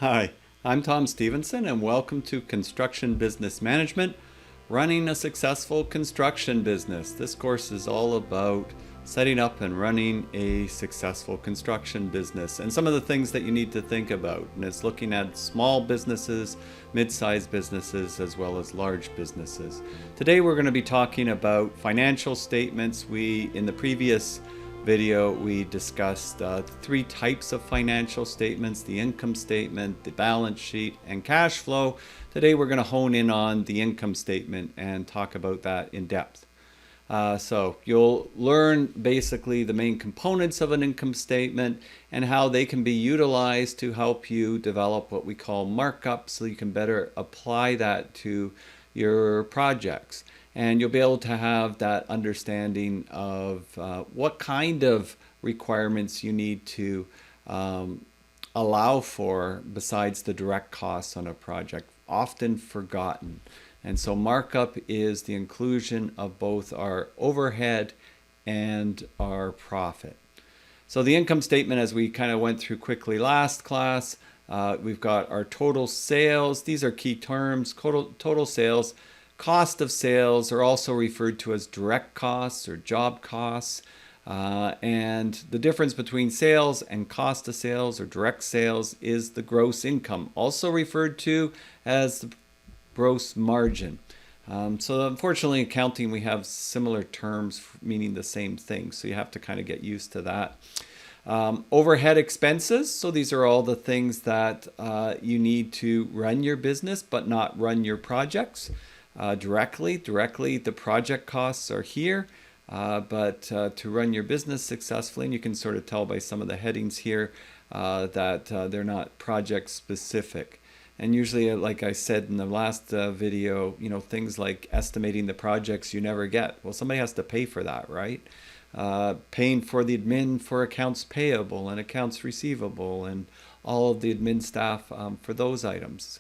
Hi, I'm Tom Stevenson, and welcome to Construction Business Management, running a successful construction business. This course is all about setting up and running a successful construction business and some of the things that you need to think about. And it's looking at small businesses, mid-sized businesses, as well as large businesses. Today we're going to be talking about financial statements. In the previous video, we discussed three types of financial statements: the income statement, the balance sheet, and cash flow. Today we're going to hone in on the income statement and talk about that in depth. So you'll learn basically the main components of an income statement and how they can be utilized to help you develop what we call markup, so you can better apply that to your projects. And you'll be able to have that understanding of what kind of requirements you need to allow for besides the direct costs on a project, often forgotten. And so markup is the inclusion of both our overhead and our profit. So the income statement, as we kind of went through quickly last class, we've got our total sales. These are key terms: total sales. Cost of sales are also referred to as direct costs or job costs. And the difference between sales and cost of sales or direct sales is the gross income, also referred to as the gross margin. So unfortunately, in accounting, we have similar terms meaning the same thing. So you have to kind of get used to that. Overhead expenses. So these are all the things that you need to run your business, but not run your projects directly. The project costs are here, but to run your business successfully, and you can sort of tell by some of the headings here that they're not project specific. And usually, like I said in the last video, things like estimating the projects you never get. Well, somebody has to pay for that, right? Paying for the admin for accounts payable and accounts receivable and all of the admin staff for those items.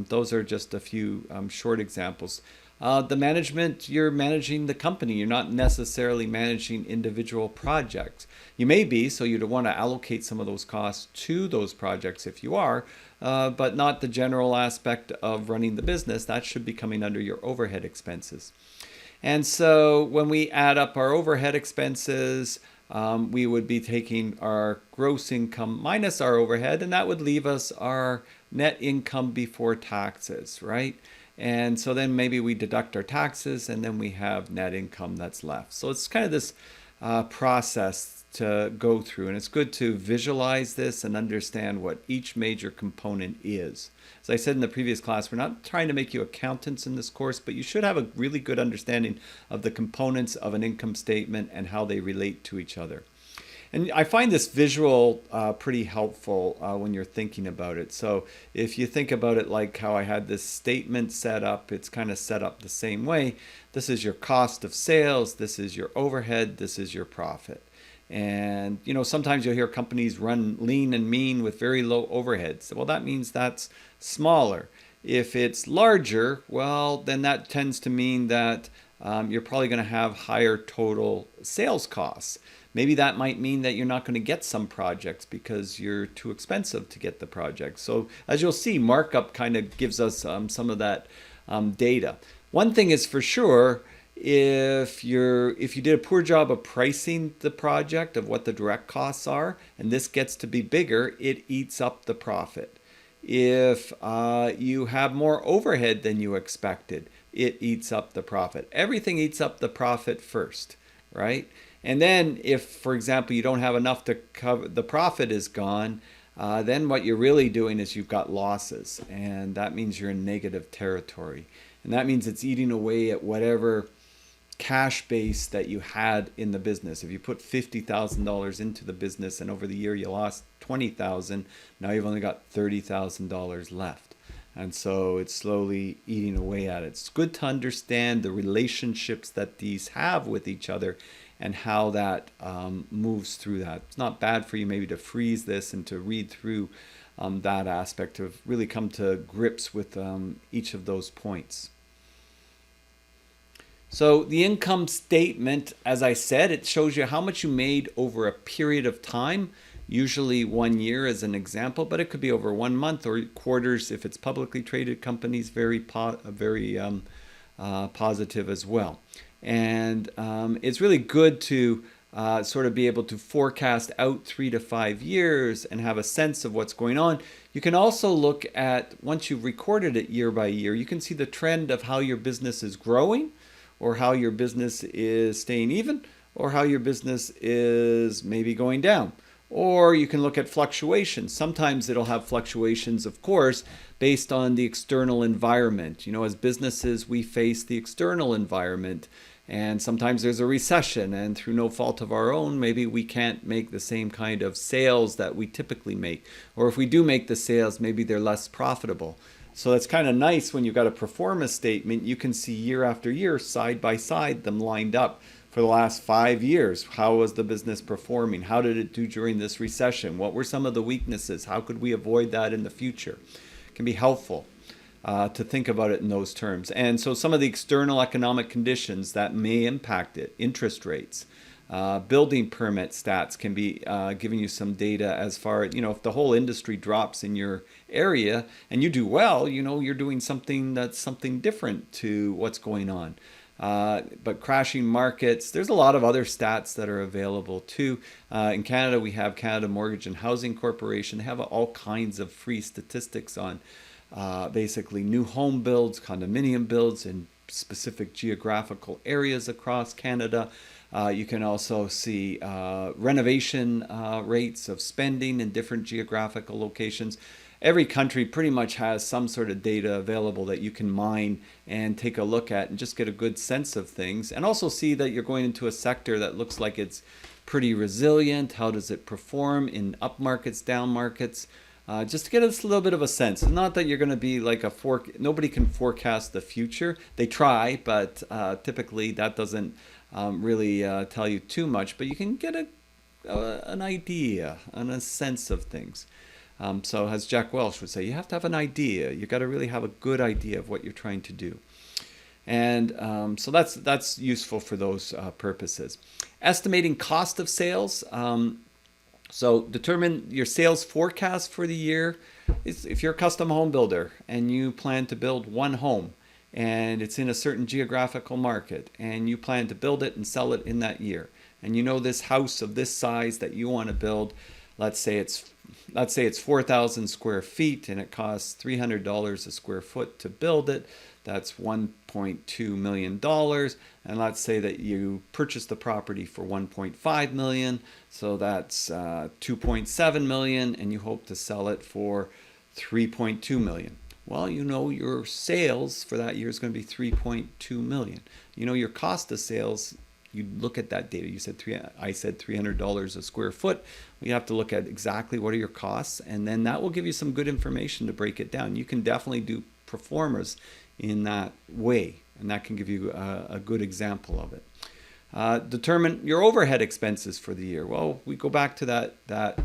Those are just a few short examples. The management, you're managing the company. You're not necessarily managing individual projects. You may be, so you'd want to allocate some of those costs to those projects if you are, but not the general aspect of running the business. That should be coming under your overhead expenses. And so when we add up our overhead expenses, we would be taking our gross income minus our overhead, and that would leave us our net income before taxes, right? And so then maybe we deduct our taxes, and then we have net income that's left. So it's kind of this process to go through, and it's good to visualize this and understand what each major component is. As I said in the previous class, we're not trying to make you accountants in this course, but you should have a really good understanding of the components of an income statement and how they relate to each other. And I find this visual pretty helpful when you're thinking about it. So if you think about it like how I had this statement set up, it's kind of set up the same way. This is your cost of sales, this is your overhead, this is your profit. And sometimes you'll hear companies run lean and mean with very low overheads. Well, that means that's smaller. If it's larger, well, then that tends to mean that you're probably going to have higher total sales costs. Maybe that might mean that you're not going to get some projects because you're too expensive to get the project. So as you'll see, markup kind of gives us some of that data. One thing is for sure, if you did a poor job of pricing the project of what the direct costs are, and this gets to be bigger, it eats up the profit. If you have more overhead than you expected, it eats up the profit. Everything eats up the profit first, right? And then if, for example, you don't have enough to cover, the profit is gone, then what you're really doing is you've got losses, and that means you're in negative territory. And that means it's eating away at whatever cash base that you had in the business. If you put $50,000 into the business and over the year you lost $20,000, now you've only got $30,000 left. And so it's slowly eating away at it. It's good to understand the relationships that these have with each other and how that moves through that. It's not bad for you maybe to freeze this and to read through that aspect, to really come to grips with each of those points. So the income statement, as I said, it shows you how much you made over a period of time. usually 1 year as an example, but it could be over 1 month or quarters if it's publicly traded companies, very positive as well. And it's really good to sort of be able to forecast out 3 to 5 years and have a sense of what's going on. You can also look at, once you've recorded it year by year, you can see the trend of how your business is growing, or how your business is staying even, or how your business is maybe going down. Or you can look at fluctuations. Sometimes it'll have fluctuations, of course, based on the external environment. You know, as businesses, we face the external environment, and sometimes there's a recession, and through no fault of our own, maybe we can't make the same kind of sales that we typically make. Or if we do make the sales, maybe they're less profitable. So it's kind of nice when you've got a performance statement, you can see year after year, side by side, them lined up for the last 5 years. How was the business performing? How did it do during this recession? What were some of the weaknesses? How could we avoid that in the future? It can be helpful to think about it in those terms. And so some of the external economic conditions that may impact it, interest rates, building permit stats can be giving you some data as far as, if the whole industry drops in your area and you do well, you're doing something that's something different to what's going on. But crashing markets, there's a lot of other stats that are available too. In Canada, we have Canada Mortgage and Housing Corporation. They have all kinds of free statistics on basically new home builds, condominium builds in specific geographical areas across Canada. You can also see renovation rates of spending in different geographical locations. Every country pretty much has some sort of data available that you can mine and take a look at and just get a good sense of things, and also see that you're going into a sector that looks like it's pretty resilient. How does it perform in up markets, down markets? Just to get us a little bit of a sense. It's not that you're going to be like nobody can forecast the future. They try, but typically that doesn't really tell you too much, but you can get an idea and a sense of things. So as Jack Welch would say, you have to have an idea. You got to really have a good idea of what you're trying to do. And so that's useful for those purposes. Estimating cost of sales. So determine your sales forecast for the year. If you're a custom home builder and you plan to build one home and it's in a certain geographical market and you plan to build it and sell it in that year, and this house of this size that you want to build, let's say it's 4,000 square feet and it costs $300 a square foot to build it. That's $1.2 million. And let's say that you purchase the property for $1.5 million. So that's $2.7 million, and you hope to sell it for $3.2 million. Well, your sales for that year is going to be $3.2 million. Your cost of sales, you look at that data. I said $300 a square foot. We have to look at exactly what are your costs, and then that will give you some good information to break it down. You can definitely do performers in that way, and that can give you a good example of it. Determine your overhead expenses for the year. Well, we go back to that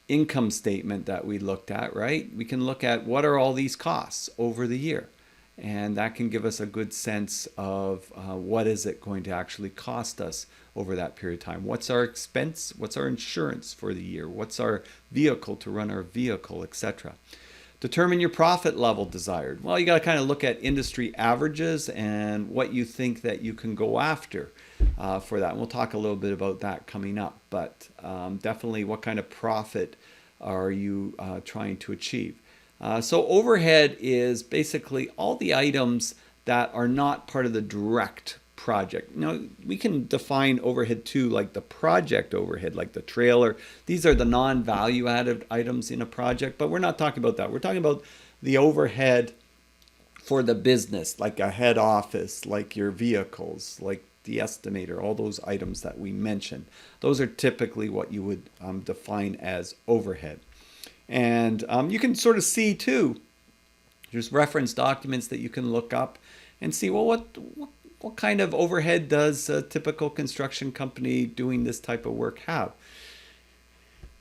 income statement that we looked at, right? We can look at what are all these costs over the year, and that can give us a good sense of what is it going to actually cost us over that period of time. What's our expense? What's our insurance for the year? What's our vehicle to run our vehicle, etc. Determine your profit level desired. Well, you got to kind of look at industry averages and what you think that you can go after for that. And we'll talk a little bit about that coming up, but definitely what kind of profit are you trying to achieve? So overhead is basically all the items that are not part of the direct project. We can define overhead too, like the project overhead, like the trailer. These are the non-value added items in a project, but we're not talking about that. We're talking about the overhead for the business, like a head office, like your vehicles, like the estimator, all those items that we mentioned. Those are typically what you would define as overhead. And you can sort of see too, there's reference documents that you can look up and see, well, what kind of overhead does a typical construction company doing this type of work have?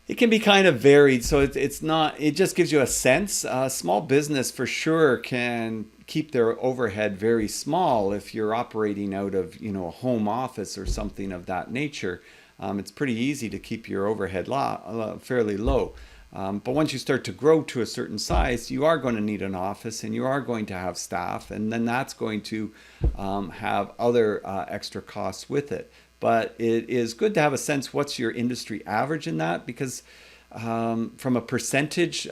It can be kind of varied, so it just gives you a sense. Small business for sure can keep their overhead very small if you're operating out of a home office or something of that nature. it's pretty easy to keep your overhead fairly low. But once you start to grow to a certain size, you are going to need an office and you are going to have staff, and then that's going to have other extra costs with it. But it is good to have a sense what's your industry average in that, because from a percentage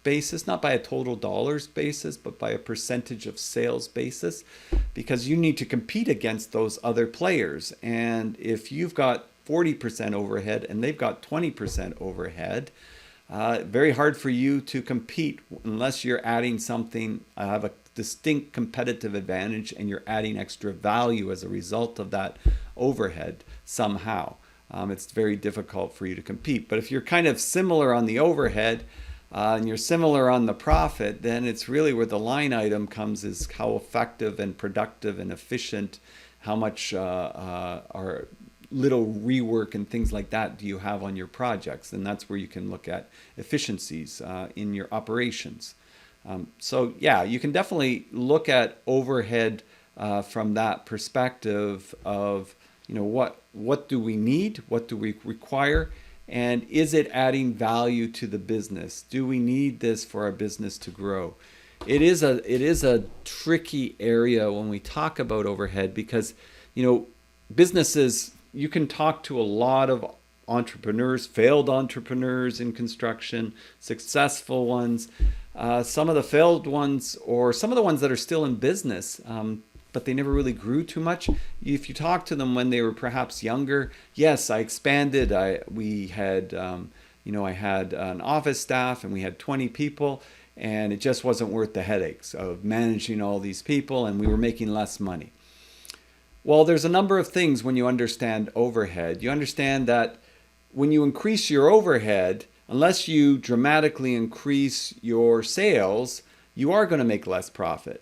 basis, not by a total dollars basis, but by a percentage of sales basis, because you need to compete against those other players. And if you've got 40% overhead and they've got 20% overhead, very hard for you to compete unless you're adding something, have a distinct competitive advantage, and you're adding extra value as a result of that overhead somehow. It's very difficult for you to compete. But if you're kind of similar on the overhead and you're similar on the profit, then it's really where the line item comes, is how effective and productive and efficient, how much are little rework and things like that do you have on your projects. And that's where you can look at efficiencies in your operations. So yeah, you can definitely look at overhead from that perspective of, what do we need? What do we require? And is it adding value to the business? Do we need this for our business to grow? It is a tricky area when we talk about overhead, because, businesses, you can talk to a lot of entrepreneurs, failed entrepreneurs in construction, successful ones, some of the failed ones, or some of the ones that are still in business, but they never really grew too much. If you talk to them when they were perhaps younger, yes, I expanded. I had an office staff and we had 20 people, and it just wasn't worth the headaches of managing all these people, and we were making less money. Well, there's a number of things when you understand overhead. You understand that when you increase your overhead, unless you dramatically increase your sales, you are going to make less profit.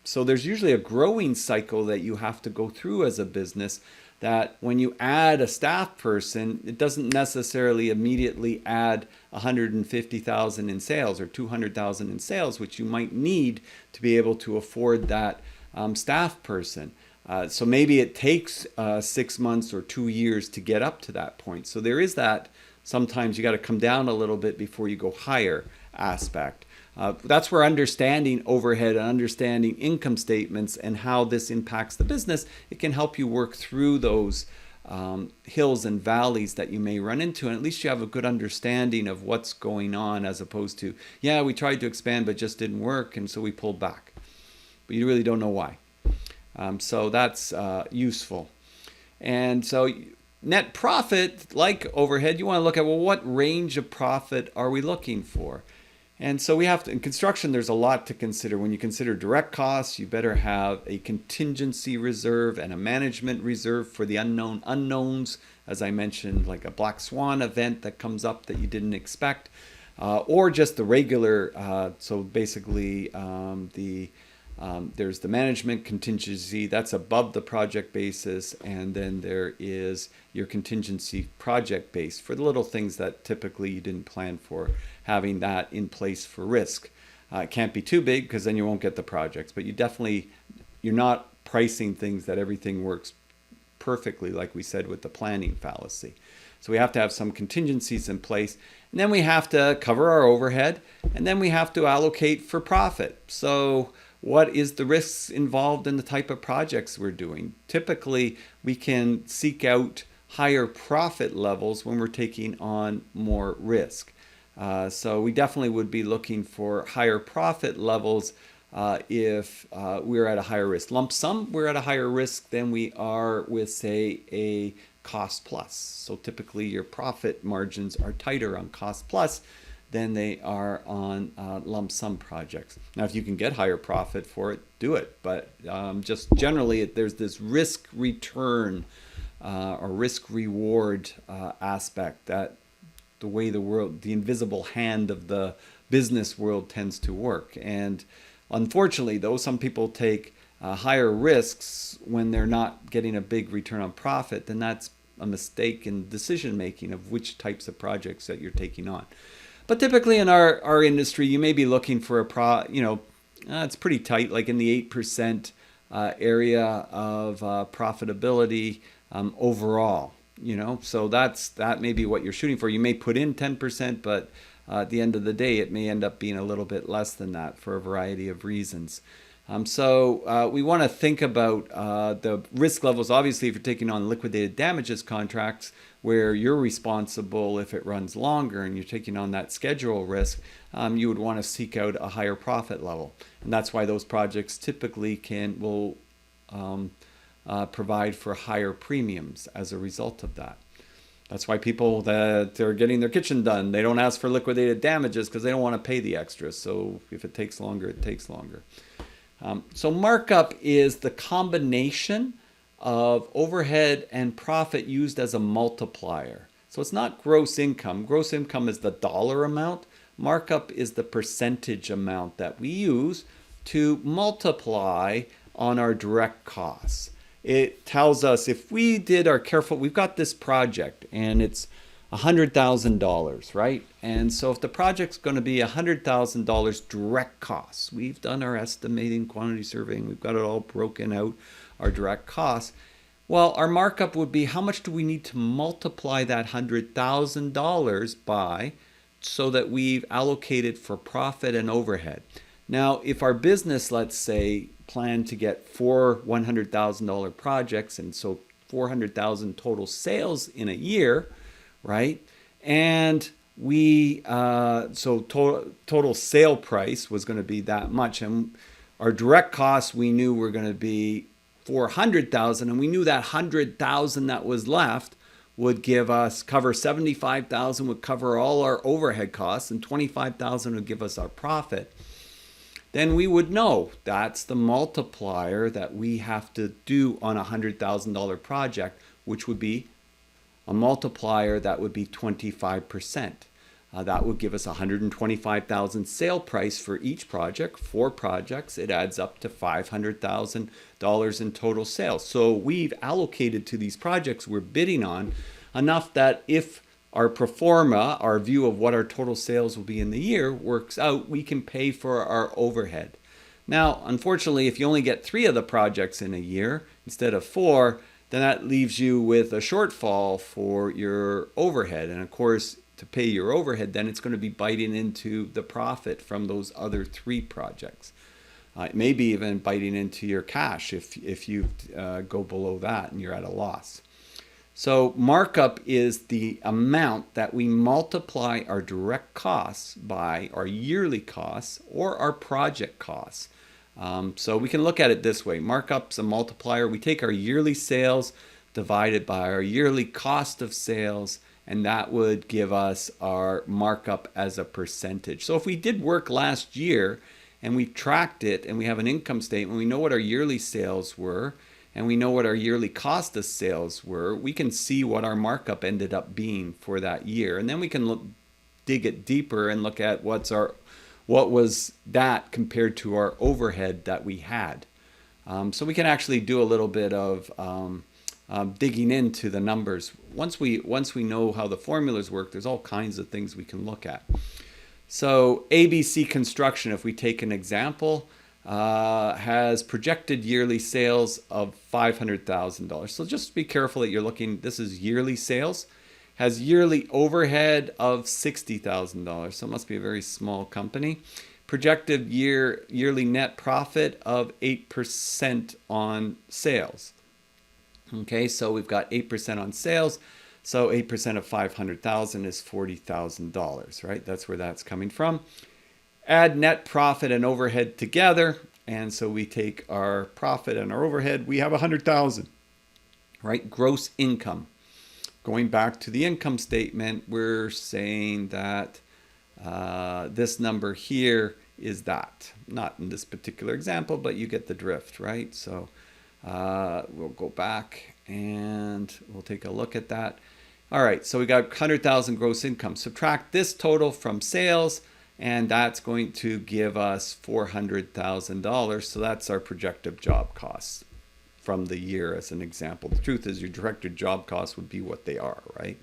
So there's usually a growing cycle that you have to go through as a business, that when you add a staff person, it doesn't necessarily immediately add 150,000 in sales or 200,000 in sales, which you might need to be able to afford that staff person. So maybe it takes 6 months or 2 years to get up to that point. So there is that. Sometimes you got to come down a little bit before you go higher aspect. That's where understanding overhead and understanding income statements and how this impacts the business, it can help you work through those hills and valleys that you may run into. And at least you have a good understanding of what's going on, as opposed to, yeah, we tried to expand but just didn't work, and so we pulled back. But you really don't know why. So that's useful. And so net profit, like overhead, you want to look at, well, what range of profit are we looking for? And so we have to, in construction, there's a lot to consider. When you consider direct costs, you better have a contingency reserve and a management reserve for the unknown unknowns, as I mentioned, like a black swan event that comes up that you didn't expect, or just the regular. So basically, there's the management contingency that's above the project basis, and then there is your contingency project base for the little things that typically you didn't plan for, having that in place for risk. It can't be too big, because then you won't get the projects, but you're not pricing things that everything works perfectly, like we said with the planning fallacy. So we have to have some contingencies in place, and then we have to cover our overhead, and then we have to allocate for profit. So what is the risks involved in the type of projects we're doing? Typically, we can seek out higher profit levels when we're taking on more risk. So we definitely would be looking for higher profit levels if we're at a higher risk. Lump sum, we're at a higher risk than we are with, say, a cost plus. So typically your profit margins are tighter on cost plus than they are on lump sum projects. Now, if you can get higher profit for it, do it. But just generally, there's this risk return or risk reward aspect that the way the invisible hand of the business world tends to work. And unfortunately, though, some people take higher risks when they're not getting a big return on profit, then that's a mistake in decision making of which types of projects that you're taking on. But typically in our industry, you may be looking for it's pretty tight, like in the 8% area of profitability overall. So that may be what you're shooting for. You may put in 10%, but at the end of the day, it may end up being a little bit less than that for a variety of reasons. So we want to think about the risk levels. Obviously, if you're taking on liquidated damages contracts where you're responsible if it runs longer and you're taking on that schedule risk, you would want to seek out a higher profit level. And that's why those projects typically will provide for higher premiums as a result of that. That's why people that are getting their kitchen done, they don't ask for liquidated damages because they don't want to pay the extra. So if it takes longer, it takes longer. So markup is the combination of overhead and profit used as a multiplier. So it's not gross income. Gross income is the dollar amount. Markup is the percentage amount that we use to multiply on our direct costs. It tells us if we did our careful, we've got this project and it's $100,000, right? And so if the project's going to be $100,000 direct costs, we've done our estimating, quantity surveying, we've got it all broken out, our direct costs. Well, our markup would be how much do we need to multiply that $100,000 by so that we've allocated for profit and overhead. Now, if our business, let's say, plan to get 4 $100,000 projects, and so 400,000 total sales in a year, right? And we total sale price was going to be that much, and our direct costs we knew were going to be 400,000, and we knew that 100,000 that was left would cover 75,000, would cover all our overhead costs, and 25,000 would give us our profit. Then we would know that's the multiplier that we have to do on a $100,000 project, which would be a multiplier that would be 25%. That would give us 125,000 sale price for each project. 4 projects, it adds up to $500,000 in total sales. So we've allocated to these projects we're bidding on enough that if our pro forma, our view of what our total sales will be in the year, works out, we can pay for our overhead. Now, unfortunately, if you only get 3 of the projects in a year instead of 4, then that leaves you with a shortfall for your overhead. And of course, to pay your overhead, then it's going to be biting into the profit from those other 3 projects. It may be even biting into your cash if you go below that and you're at a loss. So markup is the amount that we multiply our direct costs by our yearly costs or our project costs. So we can look at it this way. Markup's a multiplier. We take our yearly sales divided by our yearly cost of sales, and that would give us our markup as a percentage. So if we did work last year and we tracked it and we have an income statement, we know what our yearly sales were, and we know what our yearly cost of sales were, we can see what our markup ended up being for that year. And then we can dig it deeper and look at what was that compared to our overhead that we had. So we can actually do a little bit of digging into the numbers. Once we know how the formulas work, there's all kinds of things we can look at. So ABC Construction, if we take an example, has projected yearly sales of $500,000. So just be careful that you're looking, this is yearly sales, has yearly overhead of $60,000. So it must be a very small company. Projected yearly net profit of 8% on sales. Okay, so we've got 8% on sales. So 8% of 500,000 is $40,000, right? That's where that's coming from. Add net profit and overhead together, and so we take our profit and our overhead. We have 100,000, right? Gross income. Going back to the income statement, we're saying that this number here is that. Not in this particular example, but you get the drift, right? So we'll go back and we'll take a look at that. All right, so we got 100,000 gross income. Subtract this total from sales, and that's going to give us $400,000. So that's our projected job costs from the year as an example. The truth is your directed job costs would be what they are, right?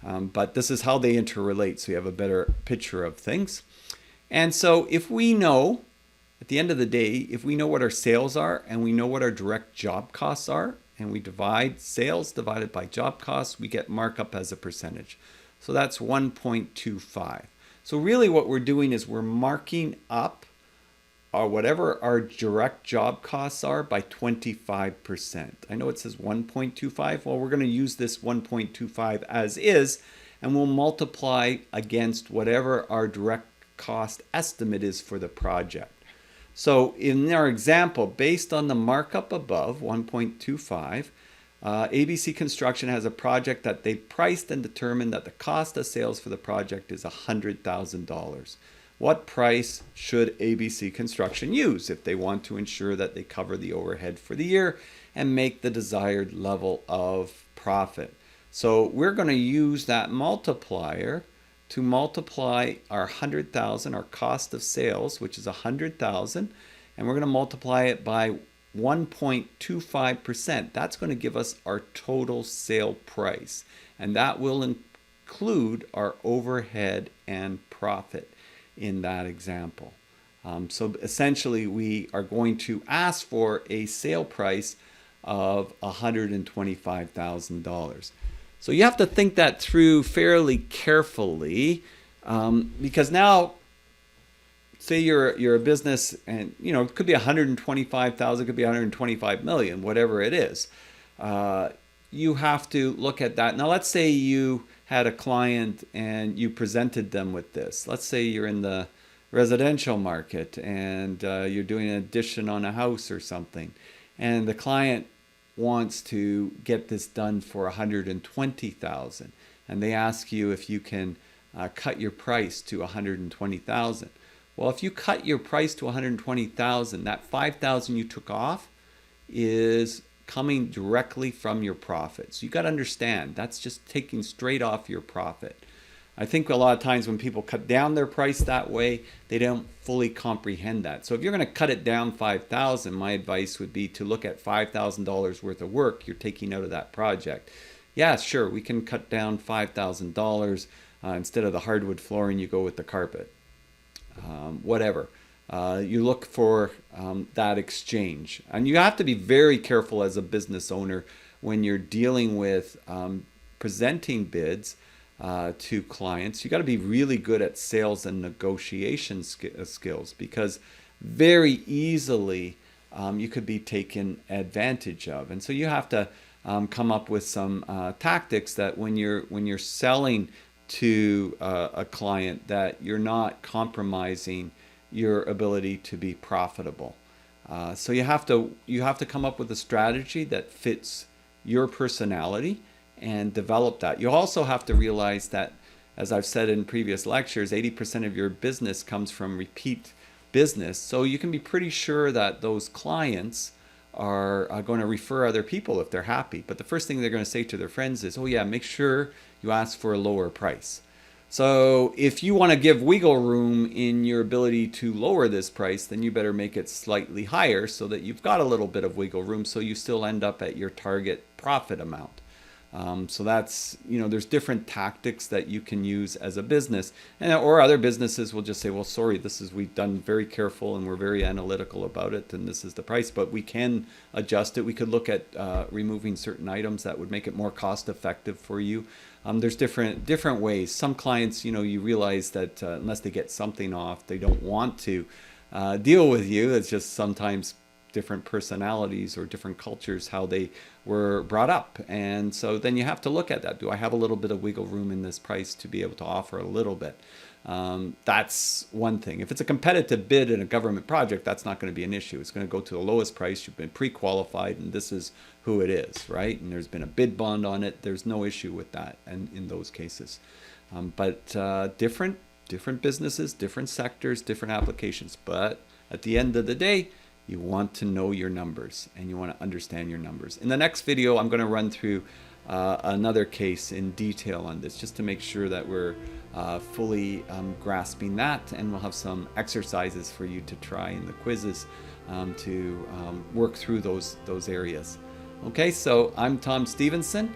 But this is how they interrelate, so you have a better picture of things. And so if we know, at the end of the day, if we know what our sales are and we know what our direct job costs are, and we divide sales divided by job costs, we get markup as a percentage. So that's 1.25. So really what we're doing is we're marking up whatever our direct job costs are by 25%. I know it says 1.25. Well, we're going to use this 1.25 as is, and we'll multiply against whatever our direct cost estimate is for the project. So in our example, based on the markup above, 1.25, ABC Construction has a project that they priced and determined that the cost of sales for the project is $100,000. What price should ABC Construction use if they want to ensure that they cover the overhead for the year and make the desired level of profit? So we're going to use that multiplier to multiply our 100,000, our cost of sales, which is 100,000, and we're going to multiply it by 1.25%. That's going to give us our total sale price, and that will include our overhead and profit in that example. So essentially we are going to ask for a sale price of $125,000. So you have to think that through fairly carefully, because now, say you're a business, and it could be 125,000, it could be 125 million, whatever it is. You have to look at that. Now let's say you had a client and you presented them with this. Let's say you're in the residential market and you're doing an addition on a house or something, and the client wants to get this done for 120,000, and they ask you if you can cut your price to 120,000. Well, if you cut your price to 120,000, that 5,000 you took off is coming directly from your profit. So you got to understand that's just taking straight off your profit. I think a lot of times when people cut down their price that way, they don't fully comprehend that. So if you're going to cut it down 5,000, my advice would be to look at $5,000 worth of work you're taking out of that project. Yeah, sure, we can cut down $5,000. Instead of the hardwood flooring, you go with the carpet. Whatever. You look for that exchange. And you have to be very careful as a business owner when you're dealing with presenting bids to clients. You got to be really good at sales and negotiation skills, because very easily you could be taken advantage of. And so you have to come up with some tactics that when you're selling to a client, that you're not compromising your ability to be profitable. So you have to come up with a strategy that fits your personality and develop that. You also have to realize that, as I've said in previous lectures, 80% of your business comes from repeat business. So you can be pretty sure that those clients are going to refer other people if they're happy. But the first thing they're going to say to their friends is, oh yeah, make sure you ask for a lower price. So if you want to give wiggle room in your ability to lower this price, then you better make it slightly higher so that you've got a little bit of wiggle room, so you still end up at your target profit amount. So that's, there's different tactics that you can use as a business, or other businesses will just say, well, sorry, we've done very careful and we're very analytical about it, and this is the price, but we can adjust it. We could look at removing certain items that would make it more cost effective for you. There's different ways. Some clients, you realize that unless they get something off, they don't want to deal with you. It's just sometimes different personalities or different cultures, how they were brought up. And so then you have to look at that. Do I have a little bit of wiggle room in this price to be able to offer a little bit? That's one thing. If it's a competitive bid in a government project, that's not going to be an issue. It's going to go to the lowest price. You've been pre-qualified and this is who it is, right? And there's been a bid bond on it. There's no issue with that and in those cases. But different businesses, different sectors, different applications. But at the end of the day, you want to know your numbers and you want to understand your numbers. In the next video, I'm going to run through another case in detail on this, just to make sure that we're fully grasping that, and we'll have some exercises for you to try in the quizzes to work through those areas. Okay, so I'm Tom Stevenson,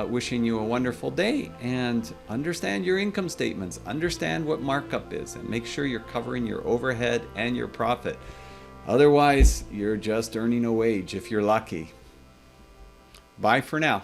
wishing you a wonderful day, and understand your income statements, understand what markup is, and make sure you're covering your overhead and your profit. Otherwise, you're just earning a wage if you're lucky. Bye for now.